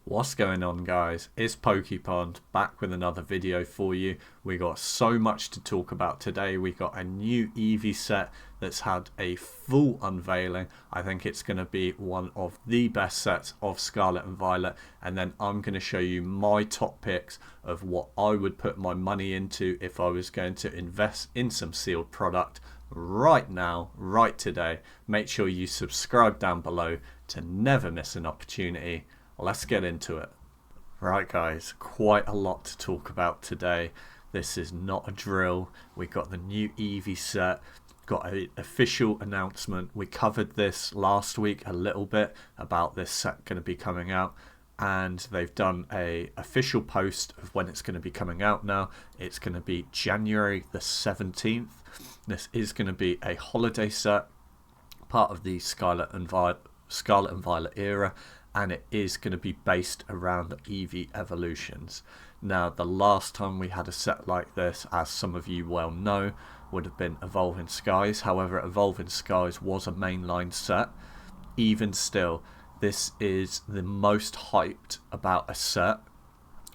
What's going on, guys? It's PokePond back with another video for you. We got so much to talk about today. We got a new Eevee set that's had a full unveiling. I think it's going to be one of the best sets of Scarlet and Violet, and then I'm going to show you my top picks of what I would put my money into if I was going to invest in some sealed product right now, right today. Make sure you subscribe down below to never miss an opportunity. Let's get into it. Right, guys, quite a lot to talk about today. This is not a drill. We got the new Eevee set, got an official announcement. We covered this last week a little bit about this set going to be coming out, and they've done a official post of when it's going to be coming out now. It's going to be January the 17th. This is going to be a holiday set, part of the Scarlet and Violet era, and it is going to be based around the Eevee Evolutions. Now, the last time we had a set like this, as some of you well know, would have been Evolving Skies. However, Evolving Skies was a mainline set. Even still, this is the most hyped about a set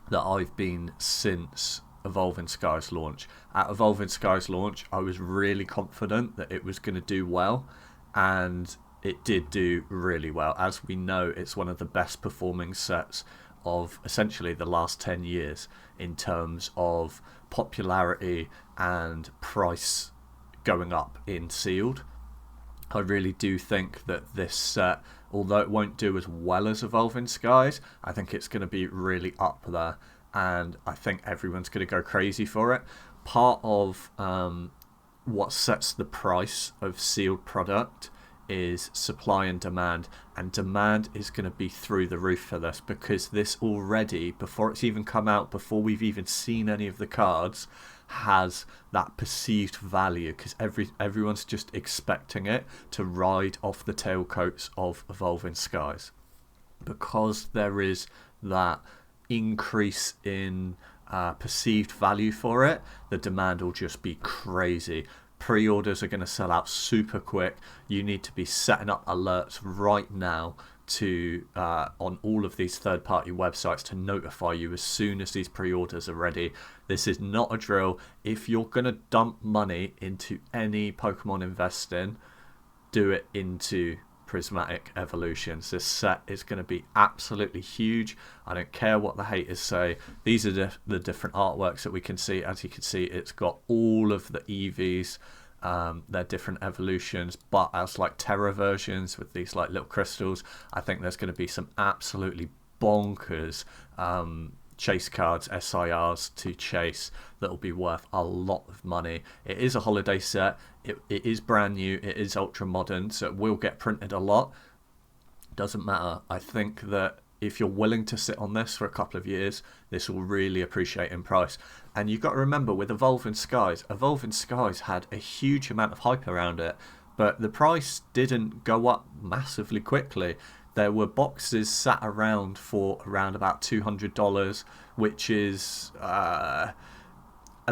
that I've been since Evolving Skies launch. At Evolving Skies launch, I was really confident that it was going to do well, and it did do really well. As we know, it's one of the best performing sets of essentially the last 10 years in terms of popularity and price going up in sealed. I really do think that this set, although it won't do as well as Evolving Skies, I think it's going to be really up there, and I think everyone's going to go crazy for it. Part of what sets the price of sealed product is supply and demand is going to be through the roof for this, because this already, before it's even come out, before we've even seen any of the cards, has that perceived value, because everyone's just expecting it to ride off the tailcoats of Evolving Skies, because there is that increase in perceived value for it. The demand will just be crazy. Pre-orders are going to sell out super quick. You need to be setting up alerts right now to on all of these third-party websites to notify you as soon as these pre-orders are ready. This is not a drill. If you're going to dump money into any Pokemon investing, do it into Prismatic Evolutions. This set is going to be absolutely huge. I don't care what the haters say. These are the different artworks that we can see. As you can see, it's got all of the Eevees, their different evolutions, but as like Terra versions with these like little crystals. I think there's going to be some absolutely bonkers chase cards, SIRs to chase, that will be worth a lot of money. It is a holiday set. It is brand new. It is ultra modern, so it will get printed a lot. Doesn't matter. I think that if you're willing to sit on this for a couple of years, this will really appreciate in price. And you've got to remember, with Evolving Skies had a huge amount of hype around it, but the price didn't go up massively quickly. There were boxes sat around for around about $200, which is a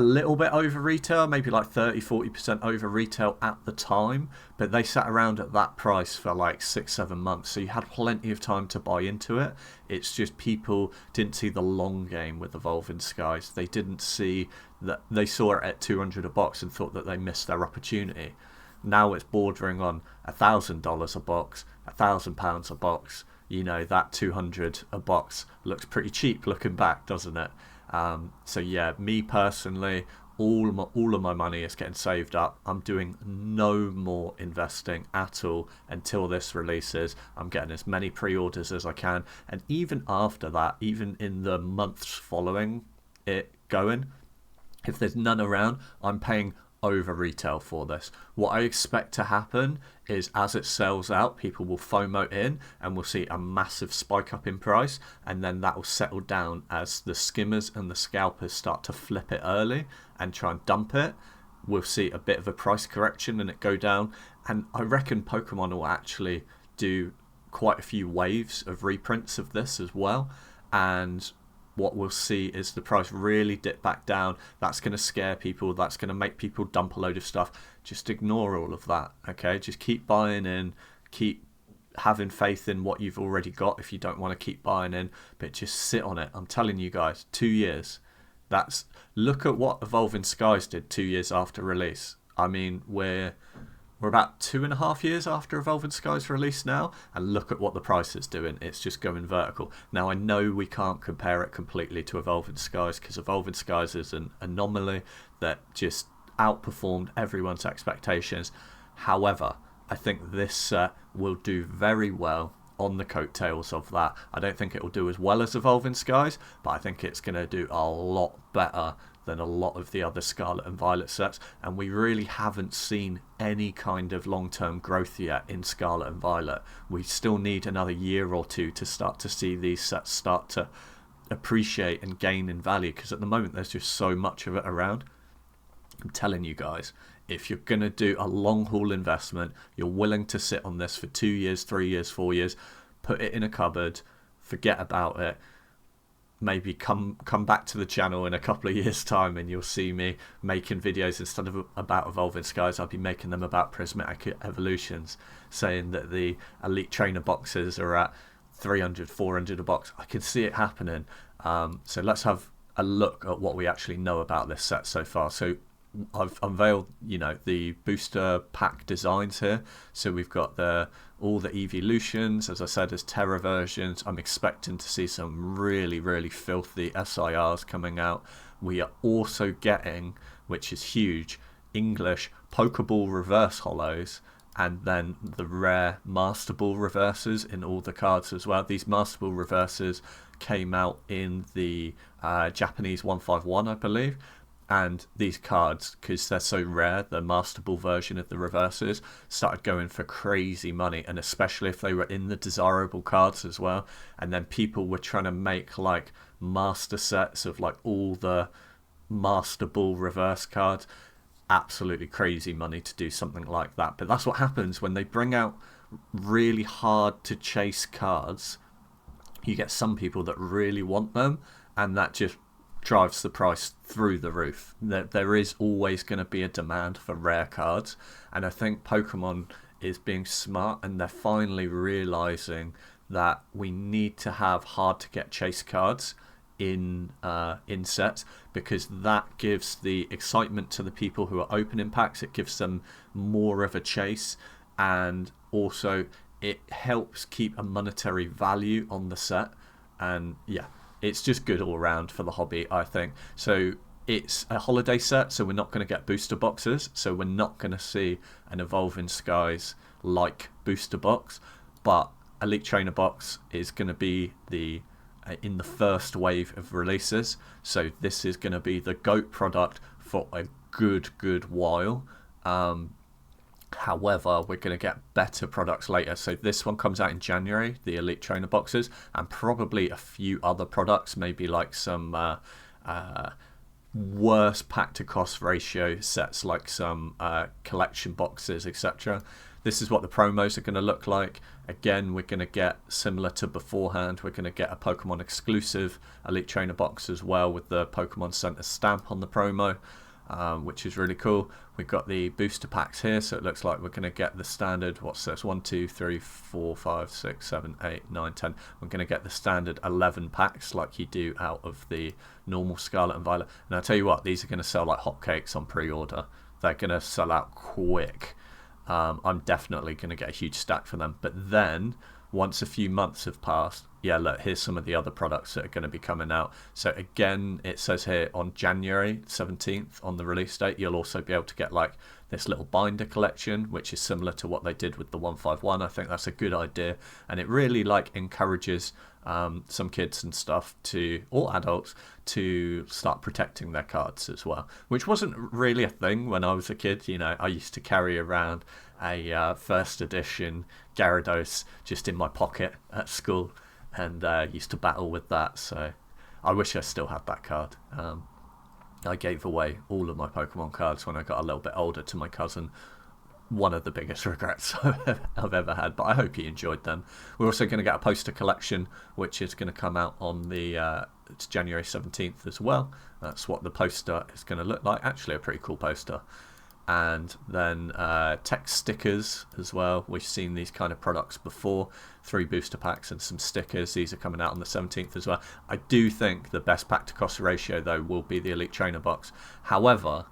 little bit over retail, maybe like 30-40% over retail at the time, but they sat around at that price for like 6-7 months, so you had plenty of time to buy into it. It's just people didn't see the long game with Evolving Skies. They didn't see that. They saw it at 200 a box and thought that they missed their opportunity. Now it's bordering on $1,000 a box, £1,000 a box. You know, that 200 a box looks pretty cheap looking back, doesn't it? So yeah, me personally, all of my money is getting saved up. I'm doing no more investing at all until this releases. I'm getting as many pre-orders as I can, and even after that, even in the months following it going, if there's none around, I'm paying over retail for this. What I expect to happen is, as it sells out, people will FOMO in and we'll see a massive spike up in price, and then that will settle down as the skimmers and the scalpers start to flip it early and try and dump it. We'll see a bit of a price correction and it go down, and I reckon Pokemon will actually do quite a few waves of reprints of this as well, and what we'll see is the price really dip back down. That's going to scare people. That's going to make people dump a load of stuff. Just ignore all of that, okay? Just keep buying in, keep having faith in what you've already got if you don't want to keep buying in, but just sit on it. I'm telling you guys, 2 years. Look at what Evolving Skies did 2 years after release. I mean, we're about 2.5 years after Evolving Skies release now, and look at what the price is doing. It's just going vertical. Now, I know we can't compare it completely to Evolving Skies, because Evolving Skies is an anomaly that just outperformed everyone's expectations. However, I think this set will do very well on the coattails of that. I don't think it will do as well as Evolving Skies, but I think it's going to do a lot better than a lot of the other Scarlet and Violet sets, and we really haven't seen any kind of long-term growth yet in Scarlet and Violet. We still need another year or two to start to see these sets start to appreciate and gain in value, because at the moment there's just so much of it around. I'm telling you guys, if you're going to do a long haul investment, you're willing to sit on this for 2 years, 3 years, 4 years, put it in a cupboard, forget about it, maybe come back to the channel in a couple of years time and you'll see me making videos instead of about Evolving Skies. I'll be making them about Prismatic Evolutions, saying that the Elite Trainer boxes are at 300, 400 a box. I can see it happening. So let's have a look at what we actually know about this set so far. So I've unveiled, the booster pack designs here. So we've got all the Eevee Evolutions, as I said, as Terra versions. I'm expecting to see some really, really filthy SIRs coming out. We are also getting, which is huge, English Pokeball reverse holos, and then the rare Master Ball reverses in all the cards as well. These Master Ball reverses came out in the Japanese 151, I believe. And these cards, because they're so rare, the Master Ball version of the reverses started going for crazy money, and especially if they were in the desirable cards as well. And then people were trying to make like master sets of like all the Master Ball reverse cards. Absolutely crazy money to do something like that. But that's what happens when they bring out really hard to chase cards. You get some people that really want them, and that just drives the price through the roof. There is always going to be a demand for rare cards, and I think Pokemon is being smart, and they're finally realizing that we need to have hard to get chase cards in sets, because that gives the excitement to the people who are opening packs. It gives them more of a chase, and also it helps keep a monetary value on the set. And yeah, it's just good all around for the hobby, I think. So it's a holiday set, so we're not going to get booster boxes. So we're not going to see an Evolving Skies like booster box, but Elite Trainer box is going to be in the first wave of releases. So this is going to be the GOAT product for a good while. However, we're going to get better products later. So this one comes out in January, the Elite Trainer boxes, and probably a few other products, maybe like some worse pack to cost ratio sets, like some collection boxes, etc. This is what the promos are going to look like. Again, we're going to get, similar to beforehand, we're going to get a Pokemon exclusive Elite Trainer box as well, with the Pokemon Center stamp on the promo. Which is really cool. We've got the booster packs here, so it looks like we're going to get the standard, what's this, 1, 2, 3, 4, 5, 6, 7, 8, 9, 10. We're going to get the standard 11 packs like you do out of the normal Scarlet and Violet. And I'll tell you what, these are going to sell like hotcakes on pre-order. They're going to sell out quick. I'm definitely going to get a huge stack for them. But then, once a few months have passed, yeah, look, here's some of the other products that are going to be coming out. So again, it says here on January 17th on the release date, you'll also be able to get like this little binder collection, which is similar to what they did with the 151. I think that's a good idea, and it really like encourages some kids and stuff or adults to start protecting their cards as well, which wasn't really a thing when I was a kid. I used to carry around a first edition Gyarados just in my pocket at school, and used to battle with that. So I wish I still had that card. I gave away all of my Pokemon cards when I got a little bit older to my cousin. One of the biggest regrets I've ever had, but I hope he enjoyed them. We're also going to get a poster collection, which is going to come out on it's January 17th as well. That's what the poster is going to look like. Actually, a pretty cool poster. and then text stickers as well. We've seen these kind of products before. 3 booster packs and some stickers. These are coming out on the 17th as well. I do think the best pack to cost ratio though will be the Elite Trainer box. However,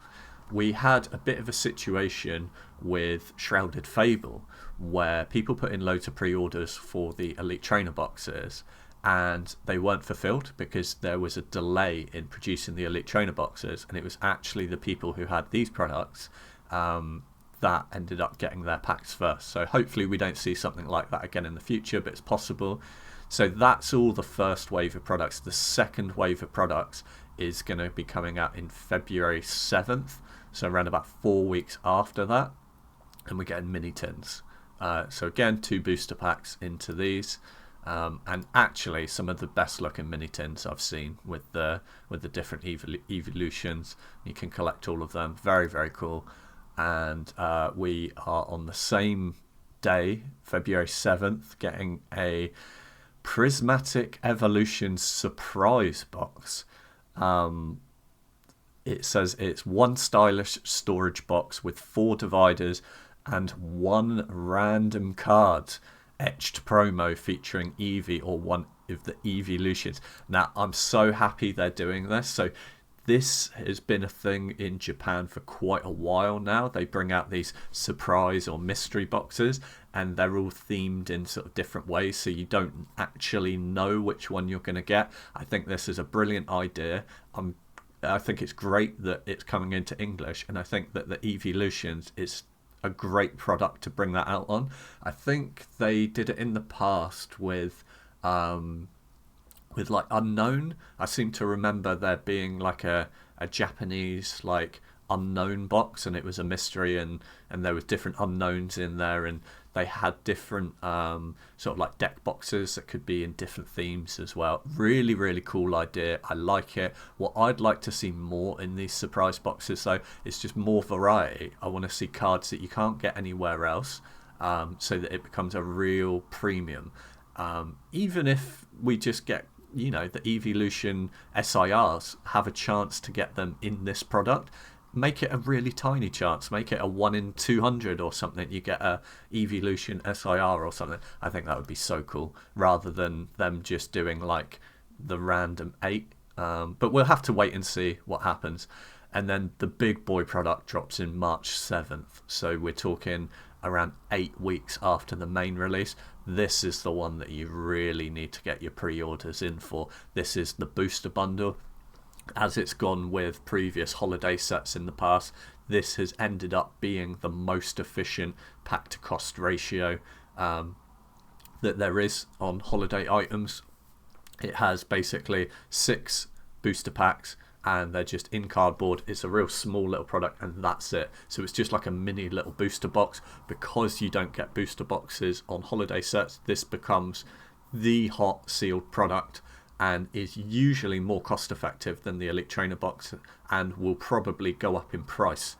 we had a bit of a situation with Shrouded Fable where people put in loads of pre-orders for the Elite Trainer boxes and they weren't fulfilled because there was a delay in producing the Elite Trainer boxes, and it was actually the people who had these products that ended up getting their packs first. So hopefully we don't see something like that again in the future, but it's possible. So that's all the first wave of products. The second wave of products is going to be coming out in February 7th, so around about 4 weeks after that, and we're getting mini tins. So again, 2 booster packs into these. And actually some of the best looking mini tins I've seen with the different evolutions. You can collect all of them. Very, very cool. And we are on the same day, February 7th, getting a Prismatic Evolutions surprise box. It says it's 1 stylish storage box with 4 dividers and 1 random card. Etched promo featuring Eevee or one of the Evolutions. Now, I'm so happy they're doing this. So this has been a thing in Japan for quite a while now. They bring out these surprise or mystery boxes and they're all themed in sort of different ways, so you don't actually know which one you're going to get. I think this is a brilliant idea. I think it's great that it's coming into English, and I think that the Evolutions is a great product to bring that out on. I think they did it in the past with like Unknown. I seem to remember there being like a Japanese like Unknown box, and it was a mystery, and there was different unknowns in there, and they had different sort of like deck boxes that could be in different themes as well. Really, really cool idea. I like it. What I'd like to see more in these surprise boxes though is just more variety. I want to see cards that you can't get anywhere else, so that it becomes a real premium. Even if we just get, you know, the Evolution SIRs, have a chance to get them in this product. Make it a really tiny chance. Make it a 1 in 200 or something. You get a Evolution SIR or something. I think that would be so cool, rather than them just doing like the random 8. But we'll have to wait and see what happens. And then the big boy product drops in March 7th. So we're talking around 8 weeks after the main release. This is the one that you really need to get your pre-orders in for. This is the booster bundle. As it's gone with previous holiday sets in the past, this has ended up being the most efficient pack to cost ratio that there is on holiday items. It has basically 6 booster packs and they're just in cardboard. It's a real small little product and that's it. So it's just like a mini little booster box. Because you don't get booster boxes on holiday sets, this becomes the hot sealed product and is usually more cost effective than the Elite Trainer box, and will probably go up in price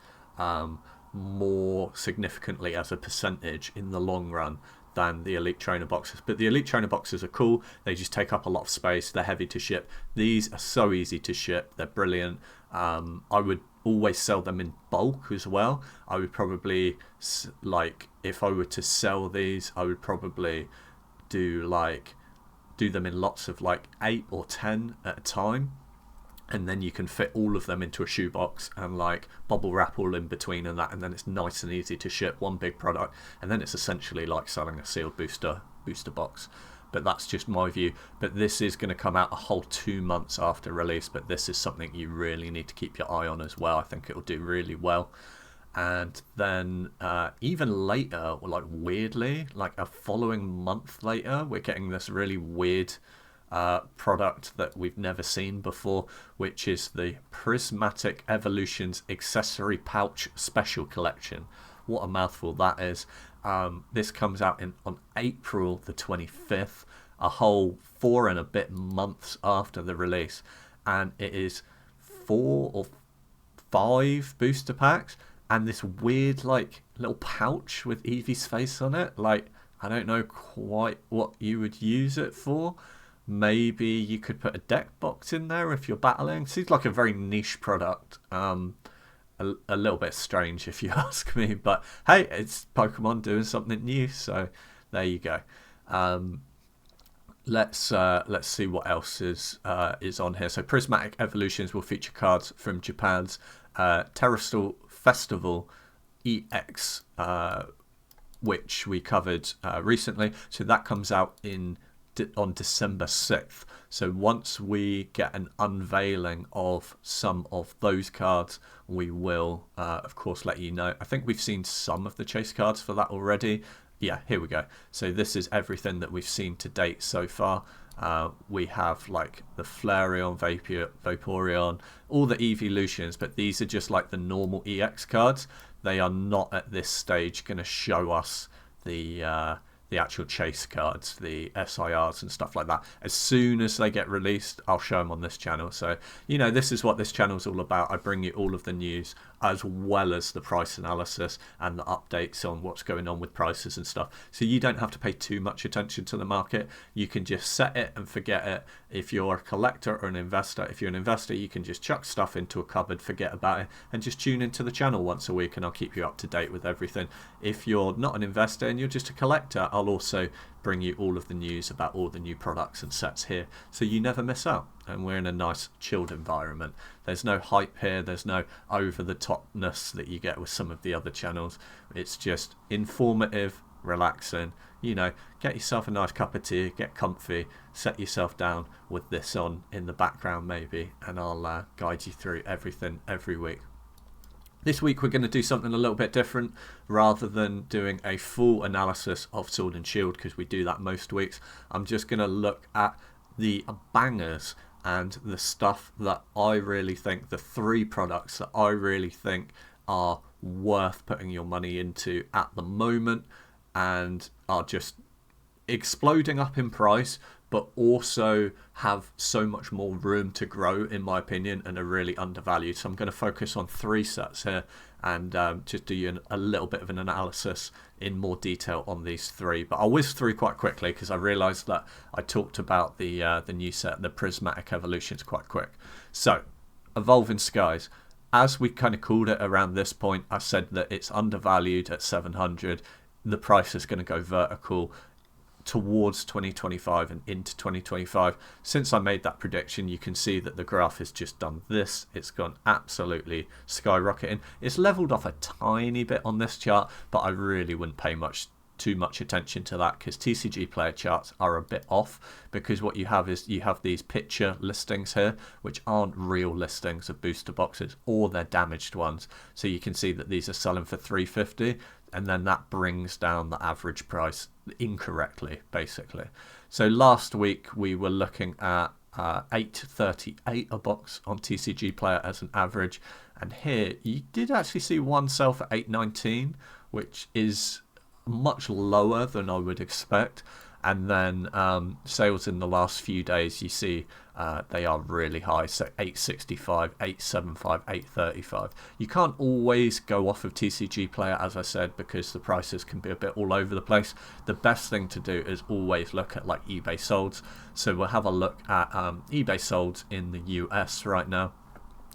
more significantly as a percentage in the long run than the Elite Trainer boxes. But the Elite Trainer boxes are cool. They just take up a lot of space. They're heavy to ship. These are so easy to ship. They're brilliant. I would always sell them in bulk as well. I would probably, like, if I were to sell these, I would probably do them in lots of like 8 or 10 at a time, and then you can fit all of them into a shoebox and like bubble wrap all in between and that, and then it's nice and easy to ship, one big product, and then it's essentially like selling a sealed booster box. But that's just my view. But this is going to come out a whole 2 months after release, but this is something you really need to keep your eye on as well. I think it will do really well. And then even later, or like weirdly, like a following month later, we're getting this really weird product that we've never seen before, which is the Prismatic Evolutions Accessory Pouch Special Collection. What a mouthful that is. This comes out on April the 25th, a whole 4 and a bit months after the release. And it is 4 or 5 booster packs and this weird like little pouch with Eevee's face on it. Like, I don't know quite what you would use it for. Maybe you could put a deck box in there if you're battling. Seems like a very niche product. a little bit strange if you ask me, but hey, it's Pokemon doing something new, so there you go. Let's see what else is on here. So Prismatic Evolutions will feature cards from Japan's Terrestrial Festival EX, which we covered recently. So that comes out on December 6th. So once we get an unveiling of some of those cards, we will of course let you know. I think we've seen some of the chase cards for that already. Yeah, here we go. So this is everything that we've seen to date so far. We have like the Flareon, Vaporeon, all the Evolutions, but these are just like the normal EX cards. They are not at this stage going to show us the actual chase cards, the SIRs and stuff like that. As soon as they get released, I'll show them on this channel. So, you know, this is what this channel is all about. I bring you all of the news as well as the price analysis and the updates on what's going on with prices and stuff. So you don't have to pay too much attention to the market. You can just set it and forget it. If you're a collector or an investor, if you're an investor, you can just chuck stuff into a cupboard, forget about it, and just tune into the channel once a week and I'll keep you up to date with everything. If you're not an investor and you're just a collector, I'll also bring you all of the news about all the new products and sets here, so you never miss out. And we're in a nice chilled environment. There's no hype here, there's no over the topness that you get with some of the other channels. It's just informative, relaxing. You know, get yourself a nice cup of tea, get comfy, set yourself down with this on in the background maybe, and I'll guide you through everything every week. This week we're going to do something a little bit different. Rather than doing a full analysis of Sword and Shield, because we do that most weeks, I'm just going to look at the bangers and the stuff that I really think, the 3 products that I really think are worth putting your money into at the moment and are just exploding up in price, but also have so much more room to grow, in my opinion, and are really undervalued. So I'm going to focus on 3 sets here and just do you a little bit of an analysis in more detail on these 3. But I'll whiz through quite quickly because I realised that I talked about the new set, the Prismatic Evolutions, quite quick. So, Evolving Skies. As we kind of called it around this point, I said that it's undervalued at 700. The price is going to go vertical towards 2025 and into 2025. Since I made that prediction, you can see that the graph has just done this. It's gone absolutely skyrocketing. It's leveled off a tiny bit on this chart, but I really wouldn't pay too much attention to that because TCG player charts are a bit off, because what you have is you have these picture listings here which aren't real listings of booster boxes, or they're damaged ones. So you can see that these are selling for 350, and then that brings down the average price incorrectly, basically. So last week we were looking at 838 a box on TCG player as an average, and here you did actually see one sell for 819, which is much lower than I would expect. And then sales in the last few days, you see they are really high. So 865, 875, 835. You can't always go off of TCG player, as I said, because the prices can be a bit all over the place. The best thing to do is always look at like eBay solds. So we'll have a look at eBay solds in the US right now.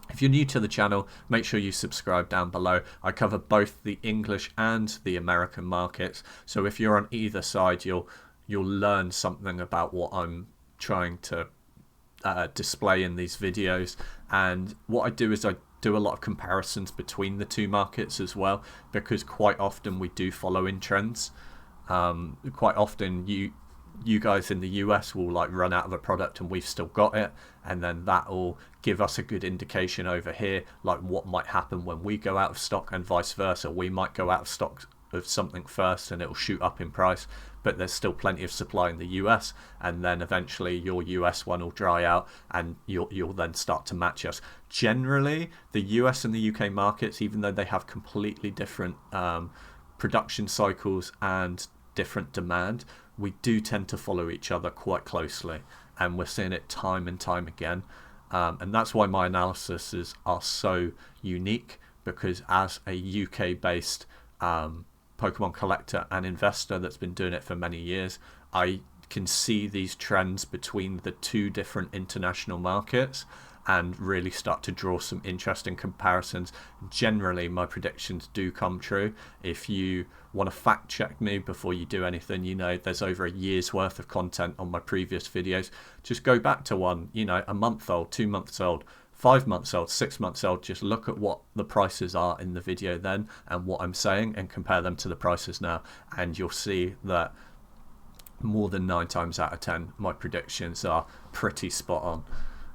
If you're new to the channel, make sure you subscribe down below. I cover both the English and the American markets. So if you're on either side, you'll learn something about what I'm trying to display in these videos. And what I do is I do a lot of comparisons between the 2 markets as well, because quite often we do follow in trends. Quite often you guys in the US will like run out of a product and we've still got it, and then that will give us a good indication over here like what might happen when we go out of stock, and vice versa. We might go out of stock of something first and it'll shoot up in price, but there's still plenty of supply in the US, and then eventually your US one will dry out and you'll then start to match us. Generally the US and the UK markets, even though they have completely different production cycles and different demand, we do tend to follow each other quite closely, and we're seeing it time and time again. And that's why my analyses are so unique, because as a UK based Pokemon collector and investor that's been doing it for many years, I can see these trends between the 2 different international markets, and really start to draw some interesting comparisons. Generally, my predictions do come true. If you want to fact check me before you do anything, you know, there's over a year's worth of content on my previous videos. Just go back to one, you know, a month old, 2 months old, 5 months old, 6 months old. Just look at what the prices are in the video then and what I'm saying and compare them to the prices now, and you'll see that more than 9 times out of 10 my predictions are pretty spot on.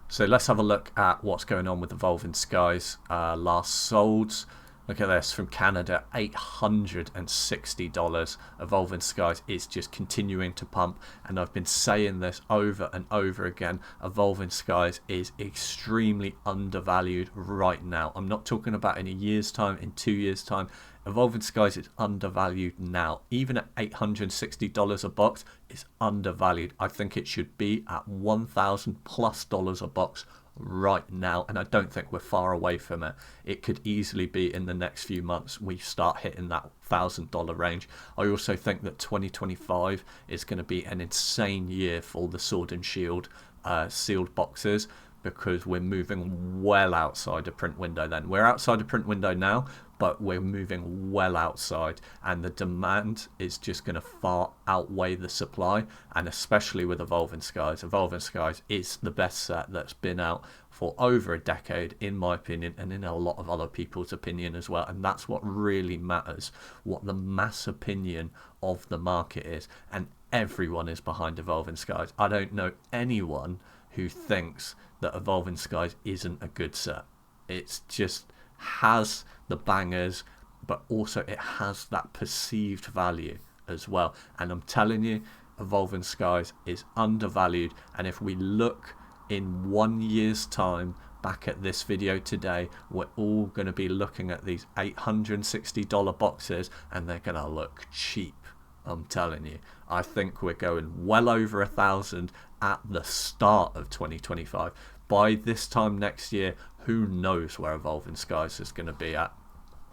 So let's have a look at what's going on with Evolving Skies. Last sold, look at this, from Canada, $860. Evolving Skies is just continuing to pump, and I've been saying this over and over again. Evolving Skies is extremely undervalued right now. I'm not talking about in a year's time, in 2 years' time. Evolving Skies is undervalued now. Even at $860 a box, it's undervalued. I think it should be at $1,000+ a box right now, and I don't think we're far away from it. It could easily be in the next few months we start hitting that $1,000 range. I also think that 2025 is going to be an insane year for the Sword and Shield sealed boxes, because we're moving well outside a print window then. We're outside a print window now, but we're moving well outside, and the demand is just going to far outweigh the supply, and especially with Evolving Skies. Evolving Skies is the best set that's been out for over a decade, in my opinion, and in a lot of other people's opinion as well, and that's what really matters, what the mass opinion of the market is, and everyone is behind Evolving Skies. I don't know anyone who thinks that Evolving Skies isn't a good set. It's just has the bangers, but also it has that perceived value as well. And I'm telling you, Evolving Skies is undervalued. And if we look in 1 year's time back at this video today, we're all going to be looking at these $860 boxes, and they're going to look cheap. I'm telling you, I think we're going well over 1,000 at the start of 2025. By this time next year, who knows where Evolving Skies is going to be at.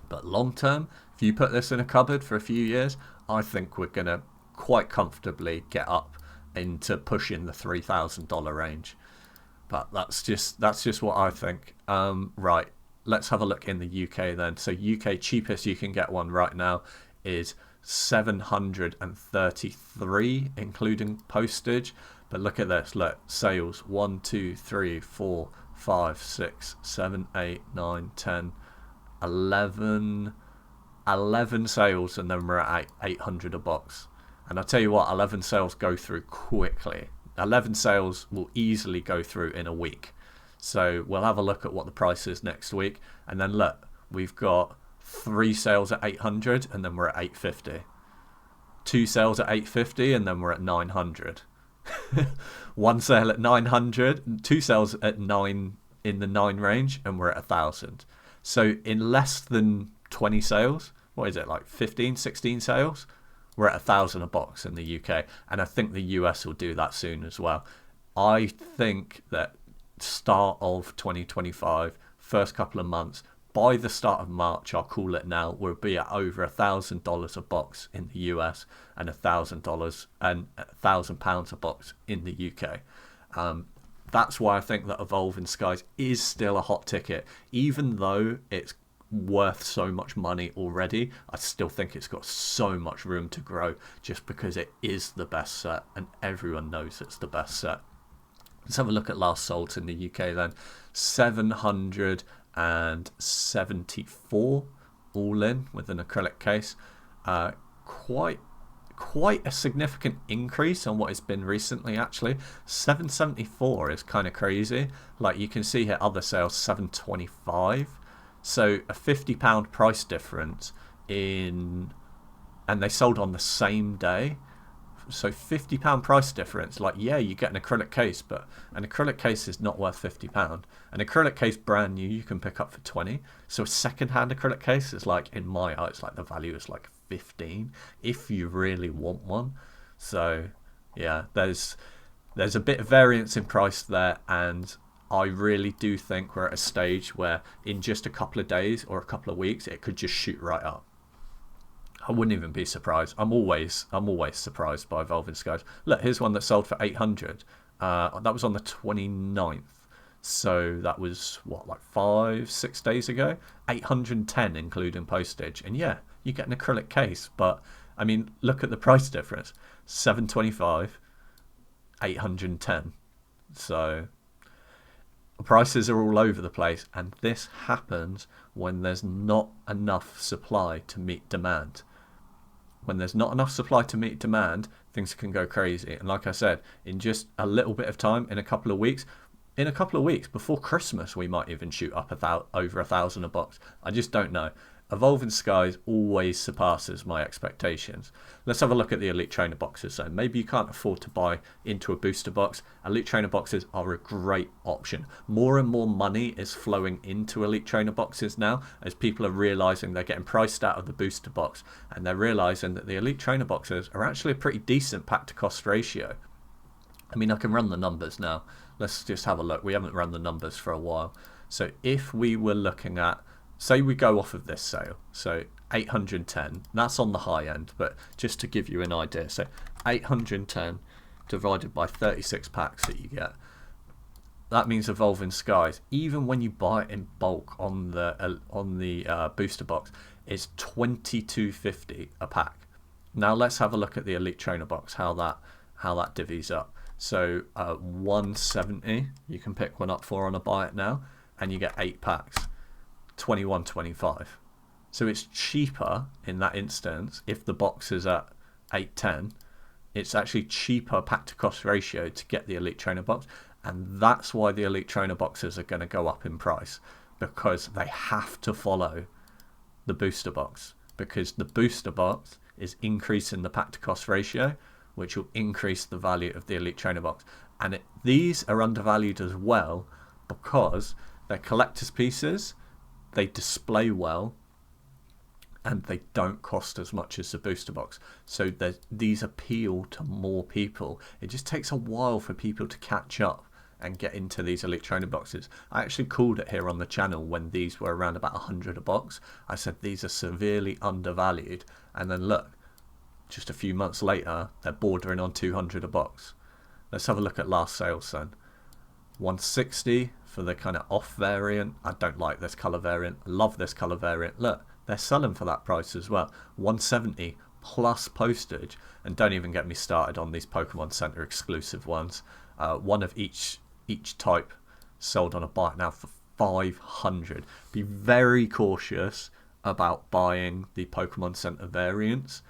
But long term, if you put this in a cupboard for a few years, I think we're going to quite comfortably get up into pushing the $3,000 range. But that's just what I think. Right, let's have a look in the UK then. So UK cheapest you can get one right now is $733, including postage. But look at this, look, sales 1, 2, 3, 4, 5, 6, 7, 8, 9, 10, 11 sales, and then we're at 800 a box. And I'll tell you what, 11 sales go through quickly. 11 sales will easily go through in a week. So we'll have a look at what the price is next week, and then look, we've got 3 sales at 800, and then we're at 850. 2 sales at 850, and then we're at 900. 1 sale at 900, 2 sales at 9 in the 9 range, and we're at 1,000. So in less than 20 sales, what is it, like 15, 16 sales, we're at 1,000 a box in the UK, and I think the US will do that soon as well. I think that start of 2025, first couple of months, by the start of March, I'll call it now, we'll be at over $1,000 a box in the US and $1,000 and £1,000 a box in the UK. That's why I think that Evolving Skies is still a hot ticket, even though it's worth so much money already. I still think it's got so much room to grow, just because it is the best set and everyone knows it's the best set. Let's have a look at last sold in the UK then. 774 all in with an acrylic case. Quite a significant increase on what it's been recently, actually. 774 is kind of crazy. Like you can see here, other sales 725. So a £50 price difference and they sold on the same day. So £50 price difference. Like, yeah, you get an acrylic case, but an acrylic case is not worth £50. An acrylic case brand new you can pick up for 20. So a second-hand acrylic case is, like, in my eyes, like the value is like 15 if you really want one. So yeah, there's a bit of variance in price there, and I really do think we're at a stage where in just a couple of days or a couple of weeks it could just shoot right up. I wouldn't even be surprised. I'm always surprised by Evolving Skies. Look, here's one that sold for 800. That was on the 29th. So that was what, like 5-6 days ago, 810 including postage. And yeah, you get an acrylic case, but I mean, look at the price difference: 725, 810. So prices are all over the place, and this happens when there's not enough supply to meet demand. When there's not enough supply to meet demand, things can go crazy. And like I said, in just a little bit of time, in a couple of weeks, before Christmas, we might even shoot up over 1,000 a box. I just don't know. Evolving Skies always surpasses my expectations. Let's have a look at the Elite Trainer boxes. So maybe you can't afford to buy into a booster box. Elite Trainer boxes are a great option. More and more money is flowing into Elite Trainer boxes now, as people are realizing they're getting priced out of the booster box, and they're realizing that the Elite Trainer boxes are actually a pretty decent pack to cost ratio. I mean, I can run the numbers now. Let's just have a look. We haven't run the numbers for a while. So if we were looking at, say we go off of this sale, so 810, that's on the high end, but just to give you an idea, so 810 divided by 36 packs that you get, that means Evolving Skies, even when you buy it in bulk on the booster box, is $22.50 a pack. Now let's have a look at the Elite Trainer box, how that divvies up. So 170 you can pick one up for on a buy it now, and you get 8 packs, 21.25. So it's cheaper in that instance. If the box is at 810, it's actually cheaper pack to cost ratio to get the Elite Trainer box, and that's why the Elite Trainer boxes are going to go up in price, because they have to follow the booster box, because the booster box is increasing the pack to cost ratio, which will increase the value of the Elite Trainer box. And these are undervalued as well because they're collector's pieces, they display well, and they don't cost as much as the booster box. So these appeal to more people. It just takes a while for people to catch up and get into these Elite Trainer boxes. I actually called it here on the channel when these were around about 100 a box. I said these are severely undervalued, and then look, just a few months later, they're bordering on 200 a box. Let's have a look at last sales then. 160 for the kind of off variant. I don't like this colour variant. I love this colour variant. Look, they're selling for that price as well. 170 plus postage. And don't even get me started on these Pokemon Center exclusive ones. One of each type sold on a buy now for 500. Be very cautious about buying the Pokemon Center variants.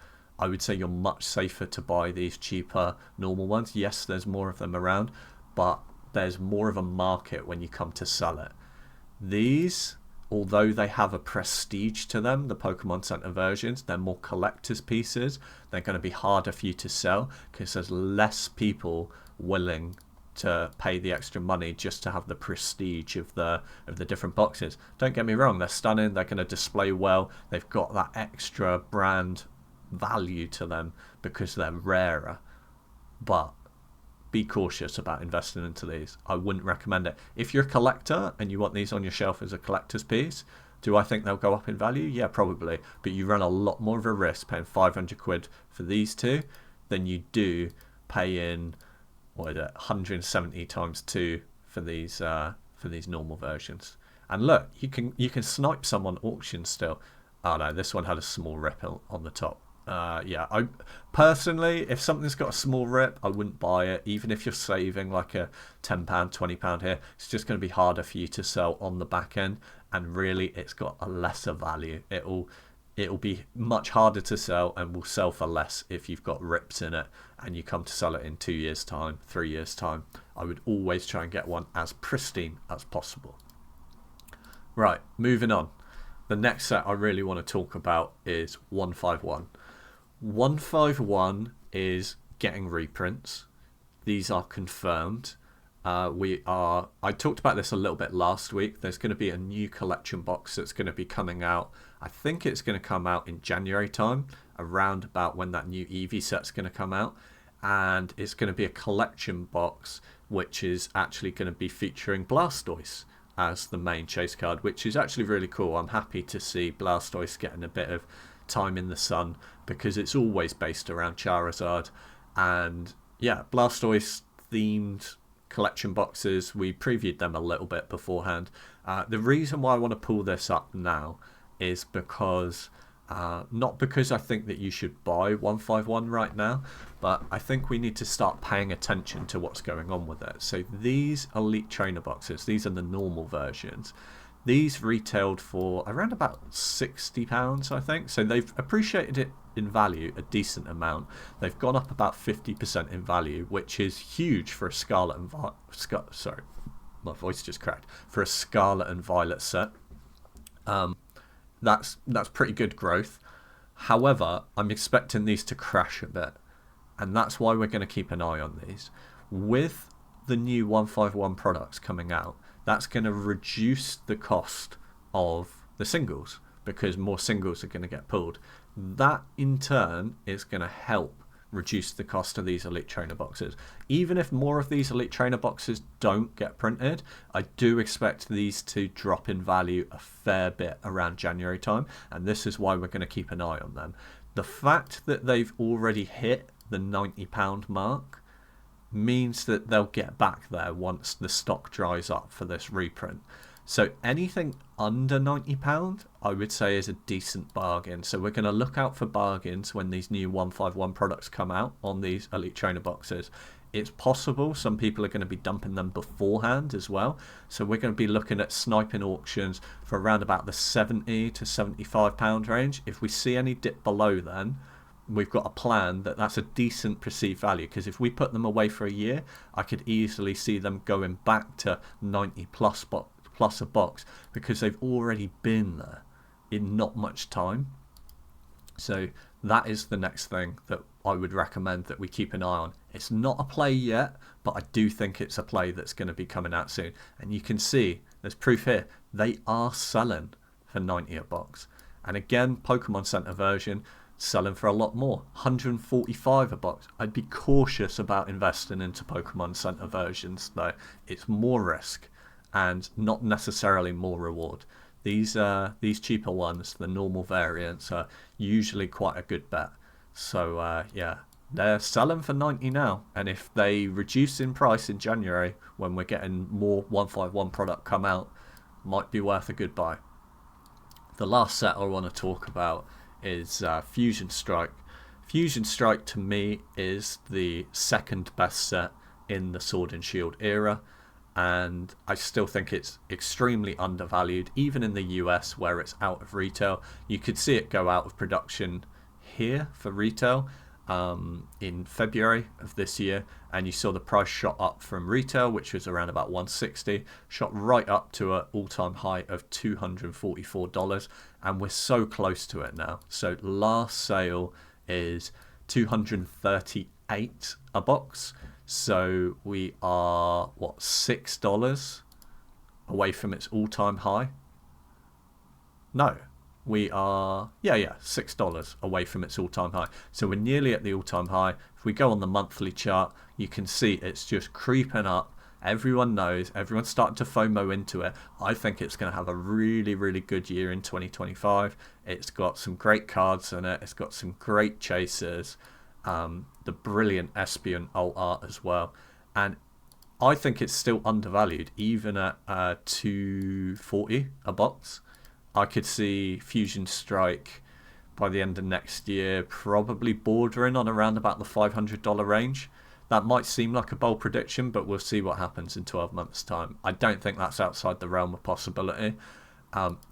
I would say you're much safer to buy these cheaper normal ones. Yes, there's more of them around, but there's more of a market when you come to sell it. These, although they have a prestige to them, the Pokemon Center versions, they're more collector's pieces. They're going to be harder for you to sell because there's less people willing to pay the extra money just to have the prestige of the different boxes. Don't get me wrong, they're stunning. They're going to display well. They've got that extra brand value to them because they're rarer, but be cautious about investing into these. I wouldn't recommend it. If you're a collector and you want these on your shelf as a collector's piece, do I think they'll go up in value? Yeah, probably, but you run a lot more of a risk paying 500 quid for these two than you do paying 170 times 2 for these normal versions. And look, you can snipe some on auction still. Oh no, this one had a small rip on the top. Yeah, I personally, if something's got a small rip, I wouldn't buy it. Even if you're saving like a £10, £20 here, it's just going to be harder for you to sell on the back end, and really it's got a lesser value. It'll be much harder to sell and will sell for less if you've got rips in it and you come to sell it in 2 years time, 3 years time. I would always try and get one as pristine as possible. Right, moving on. The next set I really want to talk about is 151. 151 is getting reprints. These are confirmed. I talked about this a little bit last week. There's going to be a new collection box that's going to be coming out. I think it's going to come out in January time, around about when that new Eevee set's going to come out. And it's going to be a collection box which is actually going to be featuring Blastoise as the main chase card, which is actually really cool. I'm happy to see Blastoise getting a bit of time in the sun because it's always based around Charizard, and yeah, Blastoise themed collection boxes. We previewed them a little bit beforehand. The reason why I want to pull this up now is because not because I think that you should buy 151 right now, but I think we need to start paying attention to what's going on with it. So these Elite Trainer boxes, these are the normal versions. These retailed for around about £60, I think. So they've appreciated it in value a decent amount. They've gone up about 50% in value, which is huge for a Scarlet and sorry, my voice just cracked. For a Scarlet and Violet set. That's pretty good growth. However, I'm expecting these to crash a bit, and that's why we're going to keep an eye on these. With the new 151 products coming out, that's going to reduce the cost of the singles, because more singles are going to get pulled. That in turn is going to help reduce the cost of these Elite Trainer boxes. Even if more of these Elite Trainer boxes don't get printed, I do expect these to drop in value a fair bit around January time, and this is why we're going to keep an eye on them. The fact that they've already hit the £90 mark means that they'll get back there once the stock dries up for this reprint. So anything under £90, I would say, is a decent bargain. So we're going to look out for bargains when these new 151 products come out on these Elite Trainer boxes. It's possible some people are going to be dumping them beforehand as well. So we're going to be looking at sniping auctions for around about the £70 to £75 range. If we see any dip below then, we've got a plan that's a decent perceived value, because if we put them away for a year, I could easily see them going back to 90 plus a box, because they've already been there in not much time. So that is the next thing that I would recommend that we keep an eye on. It's not a play yet, but I do think it's a play that's going to be coming out soon. And you can see, there's proof here, they are selling for 90 a box. And again, Pokemon Center version selling for a lot more, 145 a box. I'd be cautious about investing into Pokemon Center versions though. It's more risk and not necessarily more reward. These cheaper ones, the normal variants, are usually quite a good bet. So yeah, they're selling for 90 now, and if they reduce in price in January when we're getting more 151 product come out, might be worth a good buy. The last set I want to talk about is Fusion Strike. Fusion Strike to me is the second best set in the Sword and Shield era, and I still think it's extremely undervalued, even in the US where it's out of retail. You could see it go out of production here for retail in February of this year, and you saw the price shot up from retail, which was around about 160, shot right up to an all-time high of $244, and we're so close to it now. So last sale is $238 a box, so we are what, $6 away from its all-time high? No, we are $6 away from its all-time high. So we're nearly at the all-time high. If we go on the monthly chart, you can see it's just creeping up. Everyone knows, everyone's starting to FOMO into it. I think it's going to have a really, really good year in 2025. It's got some great cards in it. It's got some great chasers. The brilliant Espion alt art as well. And I think it's still undervalued, even at $240 a box. I could see Fusion Strike by the end of next year probably bordering on around about the $500 range. That might seem like a bold prediction, but we'll see what happens in 12 months' time. I don't think that's outside the realm of possibility.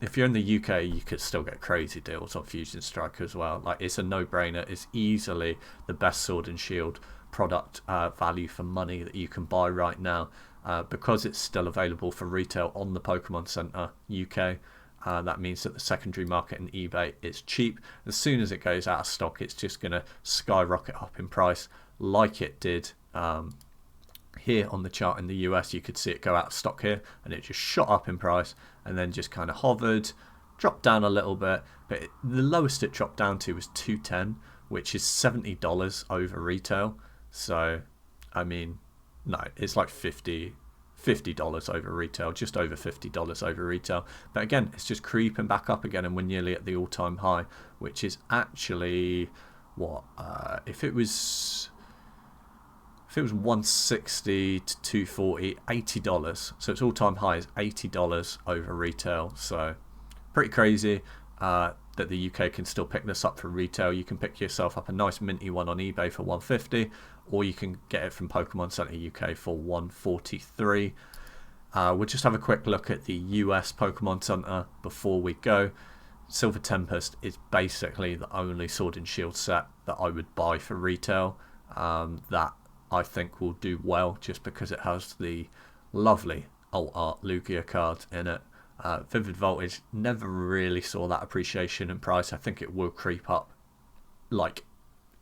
If you're in the UK, you could still get crazy deals on Fusion Strike as well. Like, it's a no-brainer. It's easily the best Sword and Shield product value for money that you can buy right now, because it's still available for retail on the Pokemon Center UK. That means that the secondary market and eBay is cheap. As soon as it goes out of stock, it's just going to skyrocket up in price, like it did here on the chart in the US. You could see it go out of stock here, and it just shot up in price, and then just kind of hovered, dropped down a little bit. But the lowest it dropped down to was $210, which is $70 over retail. So, I mean, no, it's like $50 over retail, just over $50 over retail. But again, it's just creeping back up again, and we're nearly at the all-time high, which is actually what, if it was if it was 160 to 240, $80. So its all-time high is $80 over retail. So pretty crazy that the UK can still pick this up for retail. You can pick yourself up a nice minty one on eBay for 150, or you can get it from Pokemon Center UK for 143. We'll just have a quick look at the US Pokemon Center before we go. Silver Tempest is basically the only Sword and Shield set that I would buy for retail. That I think will do well just because it has the lovely alt art Lugia cards in it. Vivid Voltage never really saw that appreciation in price. I think it will creep up like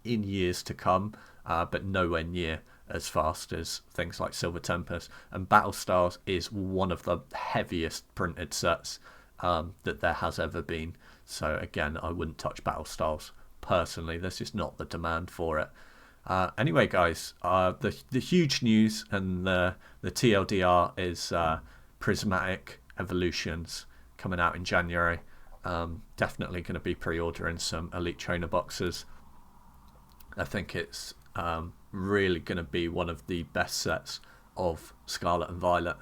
in years to come, but nowhere near as fast as things like Silver Tempest. And Battle Stars is one of the heaviest printed sets that there has ever been. So again, I wouldn't touch Battle Stars personally. There's just not the demand for it. Anyway, guys, the huge news and the TLDR is Prismatic Evolutions coming out in January. Definitely going to be pre-ordering some Elite Trainer boxes. I think it's really going to be one of the best sets of Scarlet and Violet.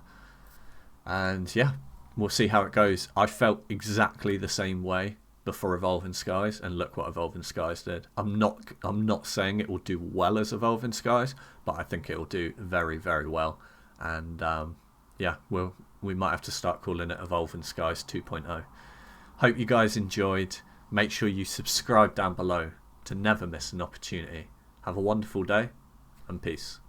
And yeah, we'll see how it goes. I felt exactly the same way before Evolving Skies, and look what Evolving Skies did. I'm not saying it will do well as Evolving Skies, but I think it will do very, very well. And yeah, we might have to start calling it Evolving Skies 2.0. Hope you guys enjoyed. Make sure you subscribe down below to never miss an opportunity. Have a wonderful day, and peace.